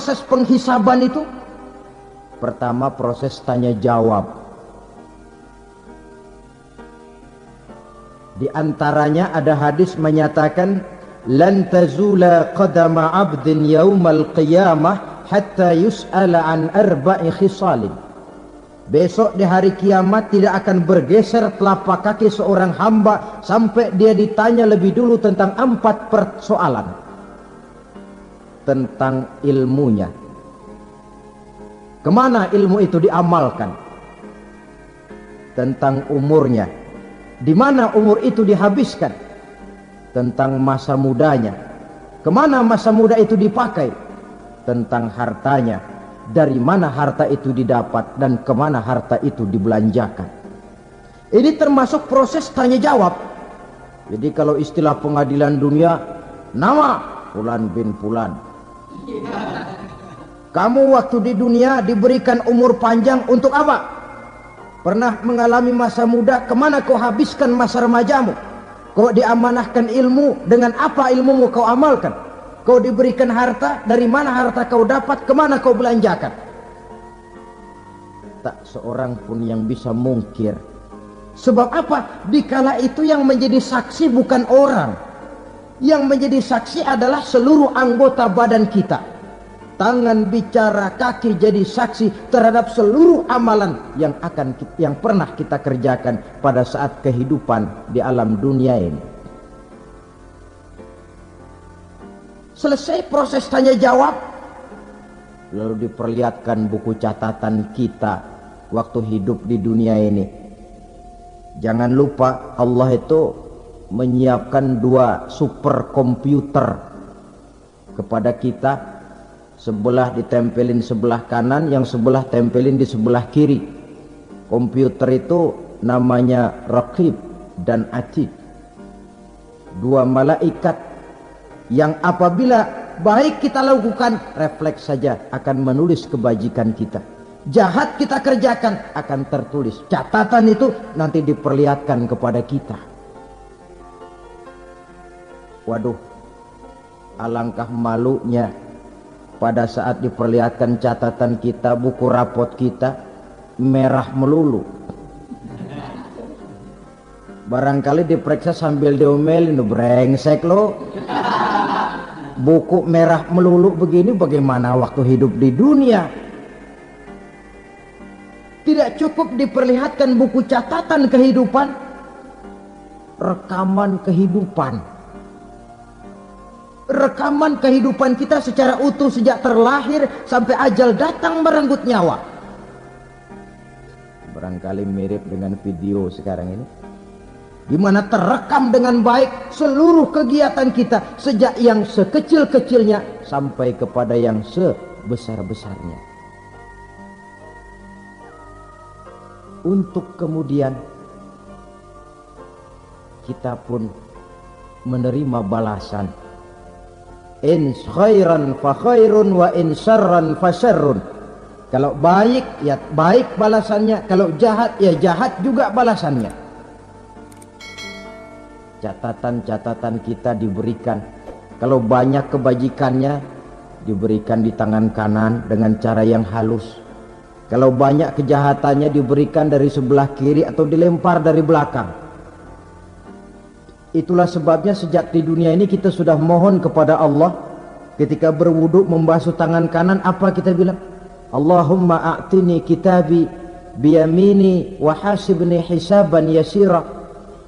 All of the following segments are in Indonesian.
proses penghisaban itu? Pertama, proses tanya jawab. Di antaranya ada hadis menyatakan, lan tazula qadama 'abdin yaumal qiyamah hatta yus'ala an arba'i khisalin. Besok di hari kiamat tidak akan bergeser telapak kaki seorang hamba sampai dia ditanya lebih dulu tentang 4 persoalan. Tentang ilmunya. Kemana ilmu itu diamalkan? Tentang umurnya. Di mana umur itu dihabiskan? Tentang masa mudanya. Kemana masa muda itu dipakai? Tentang hartanya. Dari mana harta itu didapat dan kemana harta itu dibelanjakan. Ini termasuk proses tanya jawab. Jadi kalau istilah pengadilan dunia, nama Fulan bin Fulan. Kamu waktu di dunia diberikan umur panjang untuk apa? Pernah mengalami masa muda, kemana kau habiskan masa remajamu? Kau diamanahkan ilmu, dengan apa ilmumu kau amalkan? Kau diberikan harta, dari mana harta kau dapat, kemana kau belanjakan? Tak seorang pun yang bisa mungkir. Sebab apa? Dikala itu yang menjadi saksi bukan orang. Yang menjadi saksi adalah seluruh anggota badan kita. Tangan bicara, kaki jadi saksi terhadap seluruh amalan yang pernah kita kerjakan pada saat kehidupan di alam dunia ini. Selesai proses tanya jawab, lalu diperlihatkan buku catatan kita waktu hidup di dunia ini. Jangan lupa Allah itu menyiapkan 2 superkomputer kepada kita. Sebelah ditempelin sebelah kanan, yang sebelah tempelin di sebelah kiri. Komputer itu namanya Raqib dan Atid. 2 malaikat yang apabila baik kita lakukan, refleks saja akan menulis kebajikan kita. Jahat kita kerjakan, akan tertulis. Catatan itu nanti diperlihatkan kepada kita. Waduh, alangkah malunya pada saat diperlihatkan catatan kita, buku rapot kita merah melulu. Barangkali diperiksa sambil diomelin, brengsek lo. Buku merah melulu begini, bagaimana waktu hidup di dunia? Tidak cukup diperlihatkan buku catatan kehidupan, rekaman kehidupan. Rekaman kehidupan kita secara utuh sejak terlahir sampai ajal datang merenggut nyawa. Barangkali mirip dengan video sekarang ini, di mana terekam dengan baik seluruh kegiatan kita sejak yang sekecil-kecilnya sampai kepada yang sebesar-besarnya. Untuk kemudian kita pun menerima balasan. In khairan fa khairun wa in syarran fa syarrun. Kalau baik ya baik balasannya, kalau jahat ya jahat juga balasannya. Catatan-catatan kita diberikan. Kalau banyak kebajikannya diberikan di tangan kanan dengan cara yang halus. Kalau banyak kejahatannya diberikan dari sebelah kiri atau dilempar dari belakang. Itulah sebabnya sejak di dunia ini kita sudah mohon kepada Allah. Ketika berwudu membasuh tangan kanan, apa kita bilang? Allahumma a'tini kitabi biyamini wa hasibni hisaban yasira.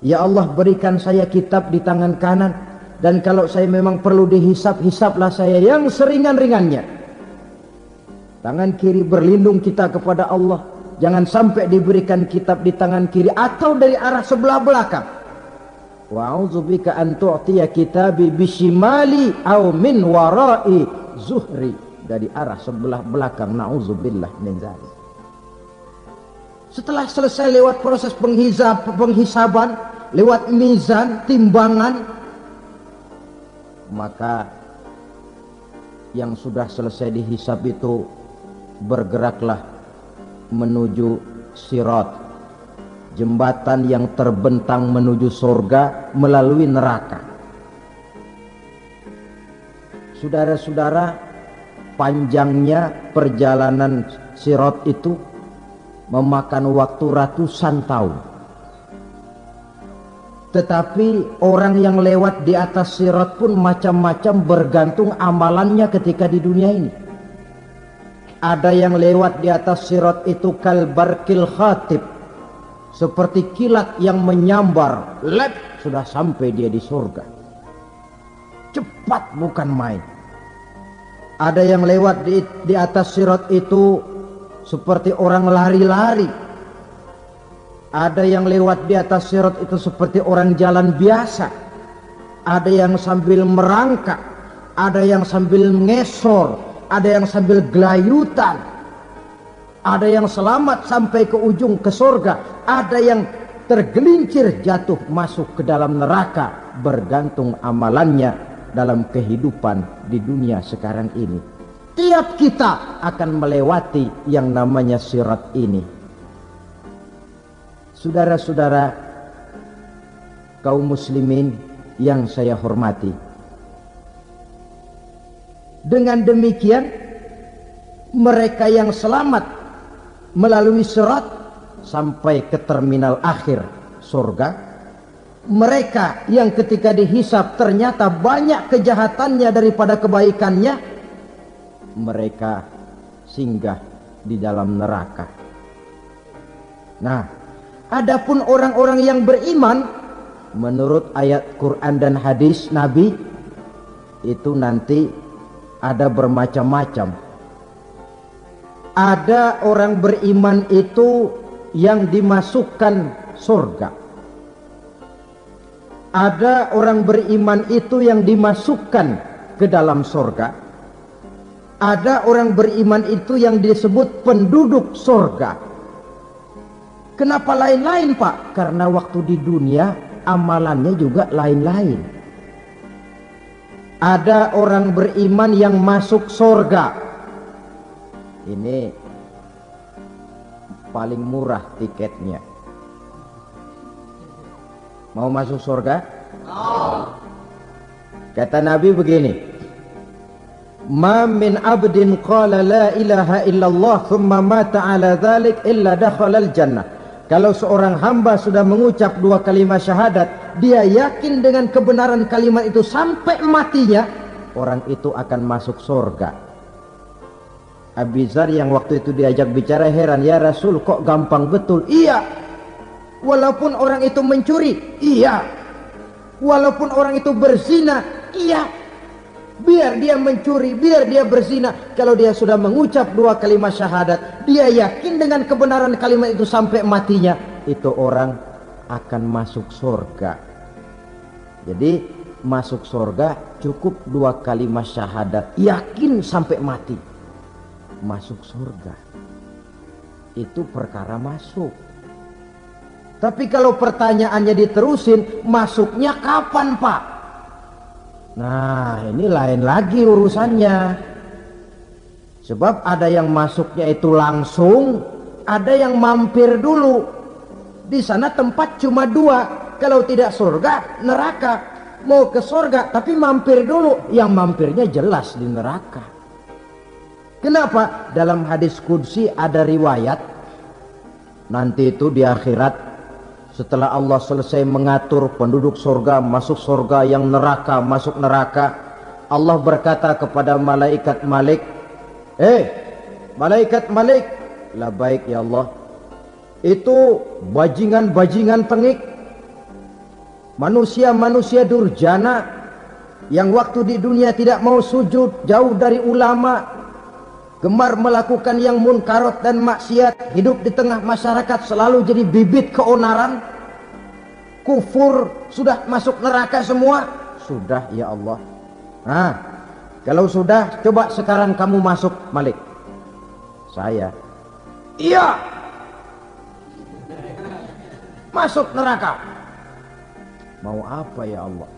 Ya Allah, berikan saya kitab di tangan kanan, dan kalau saya memang perlu dihisap, hisaplah saya yang seringan-ringannya. Tangan kiri berlindung kita kepada Allah, jangan sampai diberikan kitab di tangan kiri atau dari arah sebelah belakang. Wa a'udzubika an tu'tiya kitabi bishimali aw min wara'i zuhri, dari arah sebelah belakang. Na'udzubillah min dzalik. Setelah selesai lewat proses penghisaban, lewat mizan, timbangan, maka yang sudah selesai dihisab itu bergeraklah menuju sirat, jembatan yang terbentang menuju surga melalui neraka. Saudara-saudara, panjangnya perjalanan Sirat itu memakan waktu ratusan tahun. Tetapi orang yang lewat di atas Sirat pun macam-macam, bergantung amalannya ketika di dunia ini. Ada yang lewat di atas Sirat itu kalbarkil khatib, seperti kilat yang menyambar, lep, sudah sampai dia di surga. Cepat bukan main. Ada yang lewat di atas Sirat itu seperti orang lari-lari. Ada yang lewat di atas Sirat itu seperti orang jalan biasa. Ada yang sambil merangkak, ada yang sambil ngesor, ada yang sambil gelayutan, ada yang selamat sampai ke ujung ke surga, ada yang tergelincir jatuh masuk ke dalam neraka, bergantung amalannya dalam kehidupan di dunia sekarang ini. Tiap kita akan melewati yang namanya Sirat ini. Saudara-saudara kaum muslimin yang saya hormati, dengan demikian mereka yang selamat melalui Sirat sampai ke terminal akhir surga, mereka yang ketika dihisab ternyata banyak kejahatannya daripada kebaikannya, mereka singgah di dalam neraka. Nah, adapun orang-orang yang beriman menurut ayat Quran dan hadis Nabi itu nanti ada bermacam-macam. Ada orang beriman itu yang dimasukkan surga. Ada orang beriman itu yang dimasukkan ke dalam surga. Ada orang beriman itu yang disebut penduduk surga. Kenapa lain-lain, Pak? Karena waktu di dunia amalannya juga lain-lain. Ada orang beriman yang masuk surga. Ini paling murah tiketnya. Mau masuk surga? Kata Nabi begini, ma min abdin qala la ilaha illallah thumma mata ala dhalik illa dakhalal jannah. Kalau seorang hamba sudah mengucap dua kalimat syahadat, dia yakin dengan kebenaran kalimat itu sampai matinya, orang itu akan masuk surga. Abi Dzar yang waktu itu diajak bicara heran, ya Rasul kok gampang betul? Iya, walaupun orang itu mencuri, iya, walaupun orang itu berzina, iya, biar dia mencuri, biar dia berzina, kalau dia sudah mengucap dua kalimat syahadat, dia yakin dengan kebenaran kalimat itu sampai matinya, itu orang akan masuk surga. Jadi masuk surga cukup dua kalimat syahadat, yakin sampai mati, masuk surga. Itu perkara masuk. Tapi kalau pertanyaannya diterusin, masuknya kapan, Pak? Nah, ini lain lagi urusannya. Sebab ada yang masuknya itu langsung, ada yang mampir dulu. Di sana tempat cuma dua, kalau tidak surga, neraka. Mau ke surga tapi mampir dulu, yang mampirnya jelas di neraka. Kenapa? Dalam hadis qudsi ada riwayat, nanti itu di akhirat, setelah Allah selesai mengatur penduduk surga masuk surga, yang neraka masuk neraka, Allah berkata kepada malaikat Malik, malaikat Malik, labaik ya Allah, itu bajingan-bajingan tengik, manusia-manusia durjana yang waktu di dunia tidak mau sujud, jauh dari ulama, gemar melakukan yang munkarat dan maksiat, hidup di tengah masyarakat selalu jadi bibit keonaran, kufur, sudah masuk neraka semua. Sudah ya Allah. Nah, kalau sudah, coba sekarang kamu masuk, Malik. Saya, iya, masuk neraka. Mau apa ya Allah?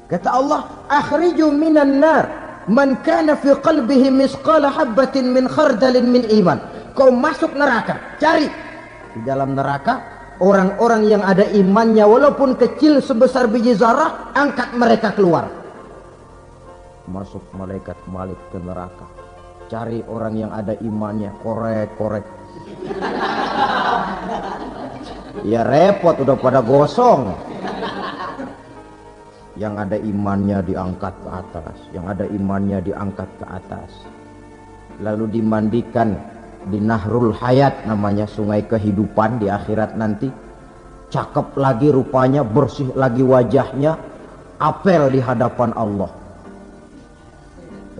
Kata Allah, akhriju minan nar man kana fi qalbihi misqala habbatin min khardalin min iman. Kau masuk neraka, cari di dalam neraka orang-orang yang ada imannya walaupun kecil sebesar biji zarah, angkat mereka keluar. Masuk malaikat Malik ke neraka. cari orang yang ada imannya, korek. Ya repot, udah pada gosong. Yang ada imannya diangkat ke atas, yang ada imannya diangkat ke atas. Lalu dimandikan di Nahrul Hayat, namanya sungai kehidupan di akhirat nanti. Cakep lagi rupanya, bersih lagi wajahnya, apel di hadapan Allah.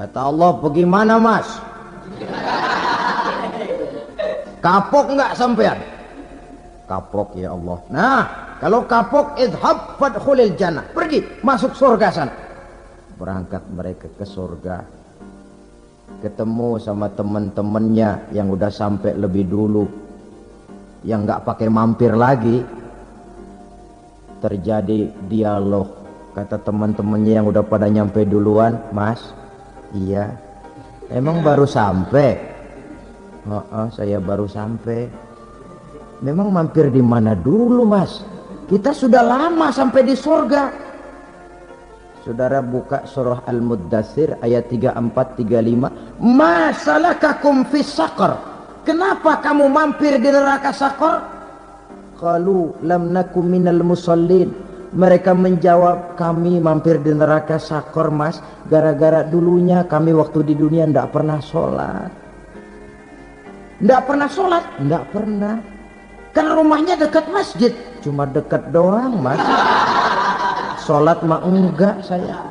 Kata Allah, bagaimana mas? Kapok nggak sampean? Kapok ya Allah. Nah, kalau kapok, idhab fadkhulil jannah, pergi masuk surga sana. Berangkat mereka ke surga, ketemu sama teman-temannya yang udah sampai lebih dulu, yang nggak pakai mampir lagi. Terjadi dialog. Kata teman-temannya yang udah pada nyampe duluan, mas, iya, emang baru sampai? Saya baru sampai. Memang mampir di mana dulu mas? Kita sudah lama sampai di surga. Saudara buka surah Al-Muddatsir ayat 34-35. Ma salakakum fis saqar? Kenapa kamu mampir di neraka Saqar? Qalu lam nakum minal musallin. Mereka menjawab, kami mampir di neraka Saqar mas, gara-gara dulunya kami waktu di dunia ndak pernah sholat. Ndak pernah sholat? Ndak pernah. Kan rumahnya dekat masjid, cuma dekat doang mas. Sholat mah enggak saya.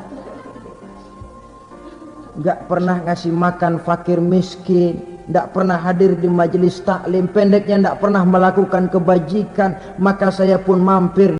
Enggak pernah ngasih makan fakir miskin, enggak pernah hadir di majelis taklim, pendeknya enggak pernah melakukan kebajikan. Maka saya pun mampir